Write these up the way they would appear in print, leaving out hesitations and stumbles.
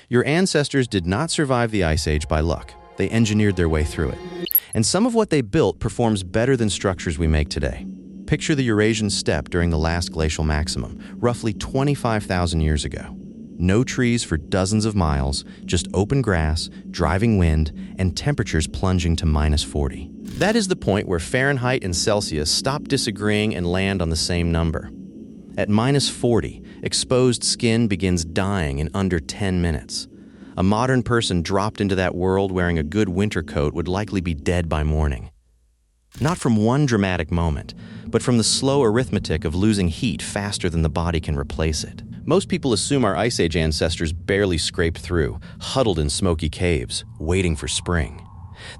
Your ancestors did not survive the Ice Age by luck. They engineered their way through it. And some of what they built performs better than structures we make today. Picture the Eurasian steppe during the last glacial maximum, roughly 25,000 years ago. No trees for dozens of miles, just open grass, driving wind, and temperatures plunging to -40. That is the point where Fahrenheit and Celsius stop disagreeing and land on the same number. At -40, exposed skin begins dying in under 10 minutes. A modern person dropped into that world wearing a good winter coat would likely be dead by morning. Not from one dramatic moment, but from the slow arithmetic of losing heat faster than the body can replace it. Most people assume our Ice Age ancestors barely scraped through, huddled in smoky caves, waiting for spring.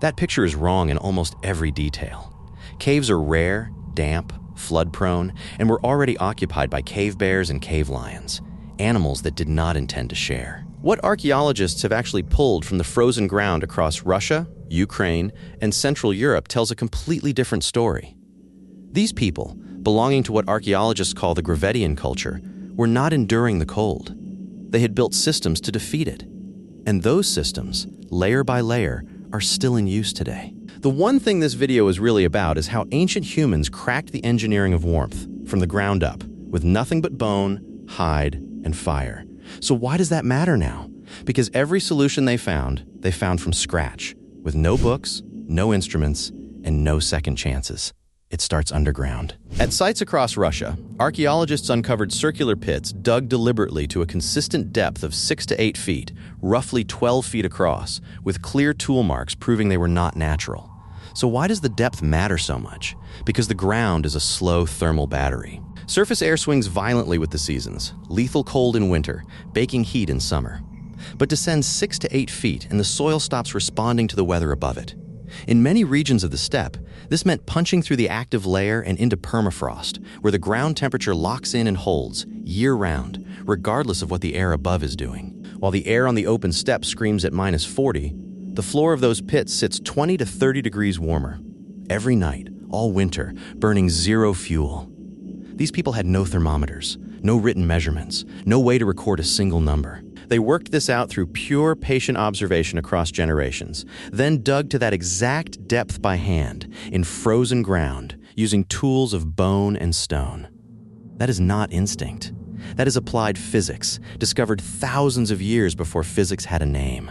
That picture is wrong in almost every detail. Caves are rare, damp, flood-prone, and were already occupied by cave bears and cave lions, animals that did not intend to share. What archaeologists have actually pulled from the frozen ground across Russia, Ukraine, and Central Europe tells a completely different story. These people, belonging to what archaeologists call the Gravettian culture, were not enduring the cold. They had built systems to defeat it. And those systems, layer by layer, are still in use today. The one thing this video is really about is how ancient humans cracked the engineering of warmth from the ground up, with nothing but bone, hide, and fire. So why does that matter now? Because every solution they found from scratch, with no books, no instruments, and no second chances. It starts underground. At sites across Russia, archaeologists uncovered circular pits dug deliberately to a consistent depth of 6 to 8 feet, roughly 12 feet across, with clear tool marks proving they were not natural. So why does the depth matter so much? Because the ground is a slow thermal battery. Surface air swings violently with the seasons, lethal cold in winter, baking heat in summer. But descends 6 to 8 feet and the soil stops responding to the weather above it. In many regions of the steppe, this meant punching through the active layer and into permafrost, where the ground temperature locks in and holds, year-round, regardless of what the air above is doing. While the air on the open steppe screams at -40, the floor of those pits sits 20 to 30 degrees warmer. Every night, all winter, burning zero fuel. These people had no thermometers, no written measurements, no way to record a single number. They worked this out through pure patient observation across generations, then dug to that exact depth by hand, in frozen ground, using tools of bone and stone. That is not instinct. That is applied physics, discovered thousands of years before physics had a name.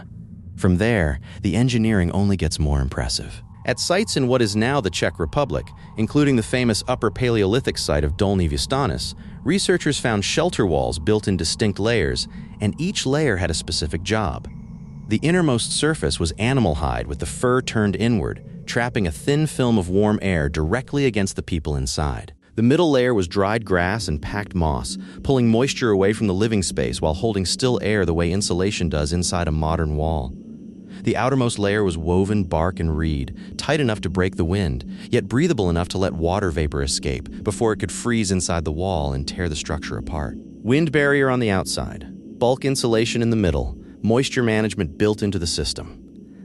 From there, the engineering only gets more impressive. At sites in what is now the Czech Republic, including the famous Upper Paleolithic site of Dolní Věstonice, researchers found shelter walls built in distinct layers, and each layer had a specific job. The innermost surface was animal hide with the fur turned inward, trapping a thin film of warm air directly against the people inside. The middle layer was dried grass and packed moss, pulling moisture away from the living space while holding still air the way insulation does inside a modern wall. The outermost layer was woven bark and reed, tight enough to break the wind, yet breathable enough to let water vapor escape before it could freeze inside the wall and tear the structure apart. Wind barrier on the outside, bulk insulation in the middle, moisture management built into the system.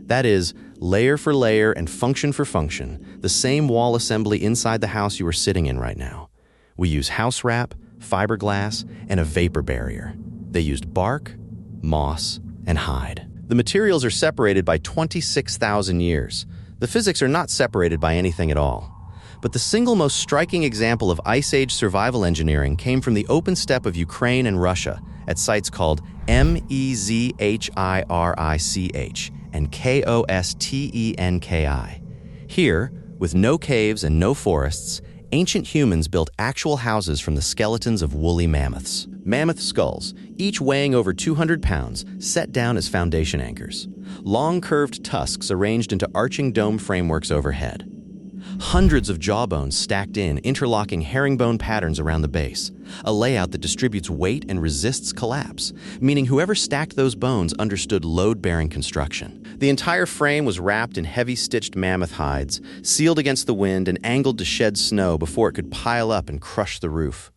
That is, layer for layer and function for function, the same wall assembly inside the house you are sitting in right now. We use house wrap, fiberglass, and a vapor barrier. They used bark, moss, and hide. The materials are separated by 26,000 years. The physics are not separated by anything at all. But the single most striking example of Ice Age survival engineering came from the open steppe of Ukraine and Russia at sites called Mezhirich and Kostenki. Here, with no caves and no forests, ancient humans built actual houses from the skeletons of woolly mammoths. Mammoth skulls, each weighing over 200 pounds, set down as foundation anchors. Long curved tusks arranged into arching dome frameworks overhead. Hundreds of jawbones stacked in, interlocking herringbone patterns around the base. A layout that distributes weight and resists collapse, meaning whoever stacked those bones understood load-bearing construction. The entire frame was wrapped in heavy stitched mammoth hides, sealed against the wind and angled to shed snow before it could pile up and crush the roof.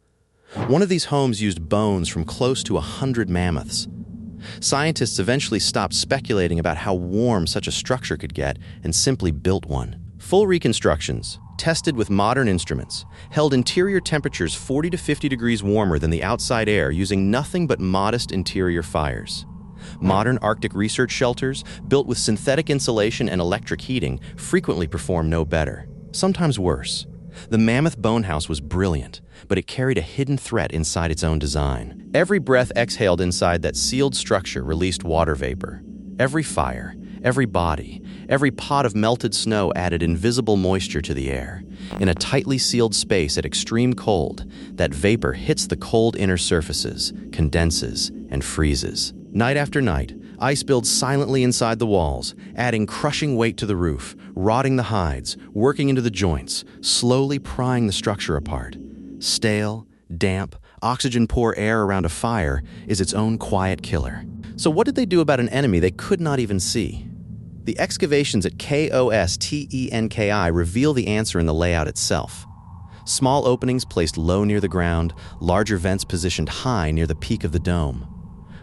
One of these homes used bones from close to 100 mammoths. Scientists eventually stopped speculating about how warm such a structure could get and simply built one. Full reconstructions, tested with modern instruments, held interior temperatures 40 to 50 degrees warmer than the outside air using nothing but modest interior fires. Modern Arctic research shelters, built with synthetic insulation and electric heating, frequently perform no better, sometimes worse. The Mammoth bone house was brilliant, but it carried a hidden threat inside its own design. Every breath exhaled inside that sealed structure released water vapor. Every fire, every body, every pot of melted snow added invisible moisture to the air. In a tightly sealed space at extreme cold, that vapor hits the cold inner surfaces, condenses, and freezes. Night after night, ice builds silently inside the walls, adding crushing weight to the roof, rotting the hides, working into the joints, slowly prying the structure apart. Stale, damp, oxygen-poor air around a fire is its own quiet killer. So what did they do about an enemy they could not even see? The excavations at KOSTENKI reveal the answer in the layout itself. Small openings placed low near the ground, larger vents positioned high near the peak of the dome.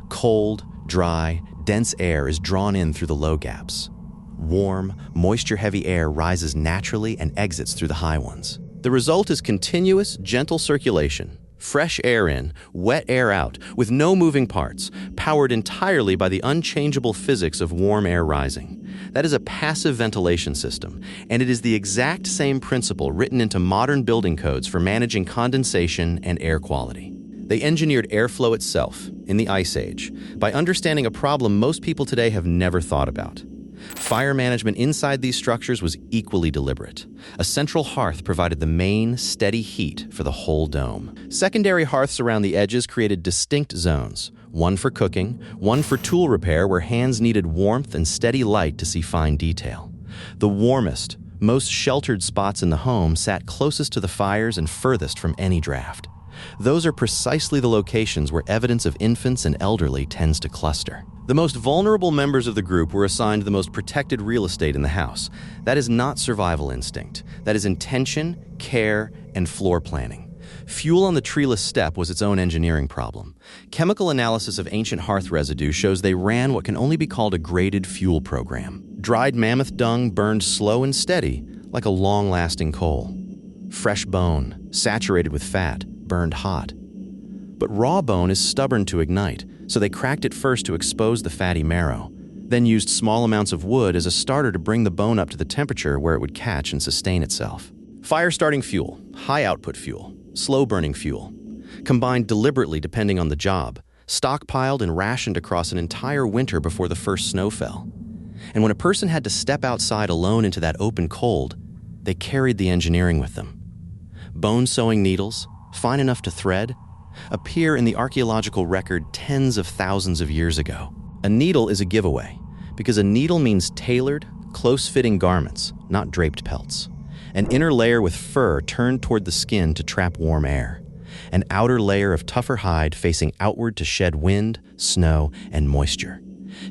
Cold, dry, dense air is drawn in through the low gaps. Warm, moisture-heavy air rises naturally and exits through the high ones. The result is continuous, gentle circulation. Fresh air in, wet air out, with no moving parts, powered entirely by the unchangeable physics of warm air rising. That is a passive ventilation system, and it is the exact same principle written into modern building codes for managing condensation and air quality. They engineered airflow itself, in the Ice Age, by understanding a problem most people today have never thought about. Fire management inside these structures was equally deliberate. A central hearth provided the main, steady heat for the whole dome. Secondary hearths around the edges created distinct zones, one for cooking, one for tool repair where hands needed warmth and steady light to see fine detail. The warmest, most sheltered spots in the home sat closest to the fires and furthest from any draft. Those are precisely the locations where evidence of infants and elderly tends to cluster. The most vulnerable members of the group were assigned the most protected real estate in the house. That is not survival instinct. That is intention, care, and floor planning. Fuel on the treeless step was its own engineering problem. Chemical analysis of ancient hearth residue shows they ran what can only be called a graded fuel program. Dried mammoth dung burned slow and steady, like a long-lasting coal. Fresh bone, saturated with fat, burned hot. But raw bone is stubborn to ignite, so they cracked it first to expose the fatty marrow, then used small amounts of wood as a starter to bring the bone up to the temperature where it would catch and sustain itself. Fire-starting fuel, high-output fuel, slow-burning fuel, combined deliberately depending on the job, stockpiled and rationed across an entire winter before the first snow fell. And when a person had to step outside alone into that open cold, they carried the engineering with them. Bone-sewing needles, fine enough to thread, appear in the archaeological record tens of thousands of years ago. A needle is a giveaway, because a needle means tailored, close-fitting garments, not draped pelts. An inner layer with fur turned toward the skin to trap warm air. An outer layer of tougher hide facing outward to shed wind, snow, and moisture.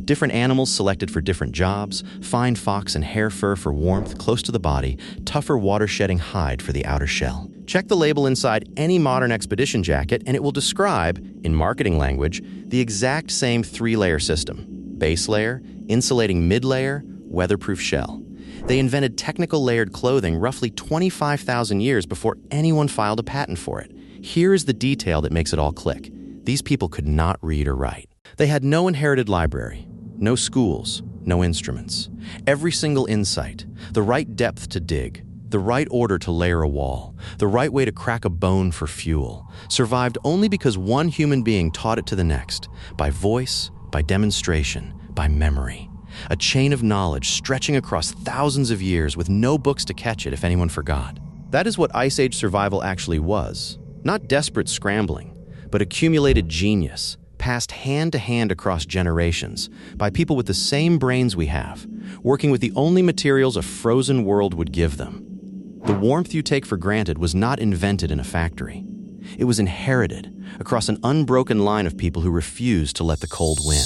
Different animals selected for different jobs, fine fox and hare fur for warmth close to the body, tougher water-shedding hide for the outer shell. Check the label inside any modern expedition jacket and it will describe, in marketing language, the exact same three-layer system. Base layer, insulating mid-layer, weatherproof shell. They invented technical layered clothing roughly 25,000 years before anyone filed a patent for it. Here is the detail that makes it all click. These people could not read or write. They had no inherited library, no schools, no instruments. Every single insight, the right depth to dig, the right order to layer a wall, the right way to crack a bone for fuel, survived only because one human being taught it to the next, by voice, by demonstration, by memory. A chain of knowledge stretching across thousands of years with no books to catch it if anyone forgot. That is what Ice Age survival actually was. Not desperate scrambling, but accumulated genius, passed hand to hand across generations by people with the same brains we have, working with the only materials a frozen world would give them. The warmth you take for granted was not invented in a factory. It was inherited across an unbroken line of people who refused to let the cold win.